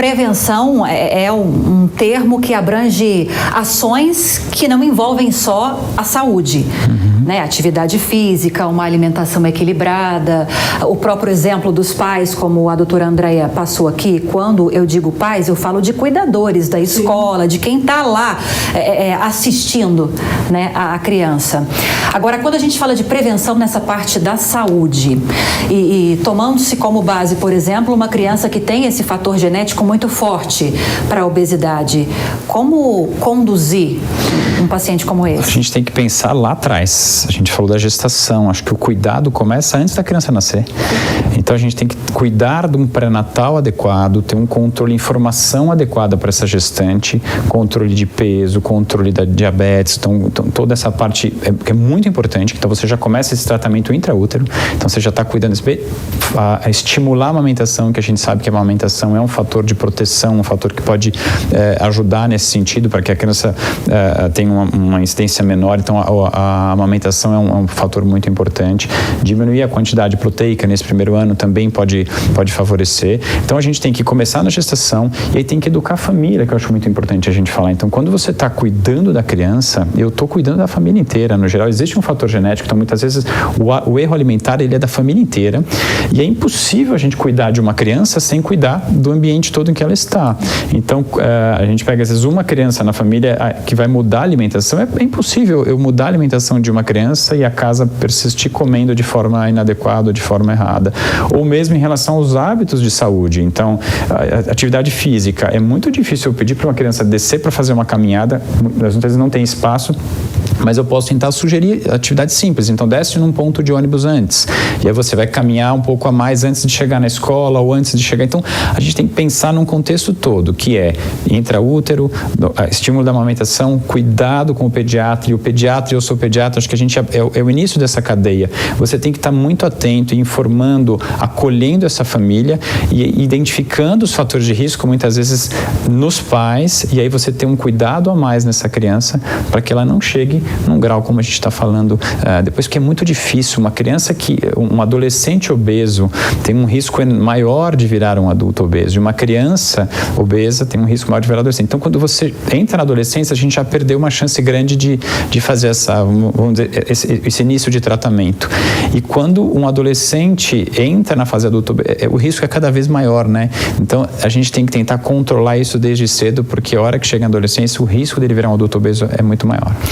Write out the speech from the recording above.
prevenção é um termo que abrange ações que não envolvem só a saúde. Né? Atividade física, uma alimentação equilibrada, o próprio exemplo dos pais, como a doutora Andréia passou aqui. Quando eu digo pais, eu falo de cuidadores da escola, de quem está lá assistindo, né, a criança. Agora, quando a gente fala de prevenção nessa parte da saúde e tomando-se como base, por exemplo, uma criança que tem esse fator genético muito forte para a obesidade, como conduzir um paciente como esse? A gente tem que pensar lá atrás. A gente falou da gestação, acho que o cuidado começa antes da criança nascer. Então a gente tem que cuidar de um pré-natal adequado, ter um controle, informação adequada para essa gestante, controle de peso, controle da diabetes, então toda essa parte é muito importante. Então você já começa esse tratamento intraútero, então você já está cuidando, a estimular a amamentação, que a gente sabe que a amamentação é um fator de proteção, um fator que pode ajudar nesse sentido, para que a criança tenha uma incidência menor. Então a amamentação é um fator muito importante. Diminuir a quantidade proteica nesse primeiro ano também pode favorecer. Então a gente tem que começar na gestação e aí tem que educar a família, que eu acho muito importante a gente falar. Então quando você está cuidando da criança, eu estou cuidando da família inteira. No geral existe um fator genético, então muitas vezes o erro alimentar ele é da família inteira e é impossível a gente cuidar de uma criança sem cuidar do ambiente todo em que ela está. Então a gente pega às vezes uma criança na família que vai mudar a alimentação, é impossível eu mudar a alimentação de uma criança e a casa persistir comendo de forma inadequada, de forma errada. Ou mesmo em relação aos hábitos de saúde. Então, a atividade física, é muito difícil eu pedir para uma criança descer para fazer uma caminhada, às vezes não tem espaço, mas eu posso tentar sugerir atividades simples. Então, desce num ponto de ônibus antes. E aí você vai caminhar um pouco a mais antes de chegar na escola ou antes de chegar. Então, a gente tem que pensar num contexto todo, que é intraútero, estímulo da amamentação, cuidado com o pediatra. E o pediatra, eu sou pediatra, acho que a gente é o início dessa cadeia. Você tem que estar muito atento, informando, acolhendo essa família e identificando os fatores de risco, muitas vezes nos pais, e aí você tem um cuidado a mais nessa criança para que ela não chegue num grau como a gente está falando depois, que é muito difícil. Uma criança um adolescente obeso tem um risco maior de virar um adulto obeso, e uma criança obesa tem um risco maior de virar adolescente. Então, quando você entra na adolescência, a gente já perdeu uma chance grande de fazer vamos dizer, esse início de tratamento. E quando um adolescente entra na fase adulta, o risco é cada vez maior, né? Então, a gente tem que tentar controlar isso desde cedo, porque a hora que chega na adolescência, o risco dele virar um adulto obeso é muito maior.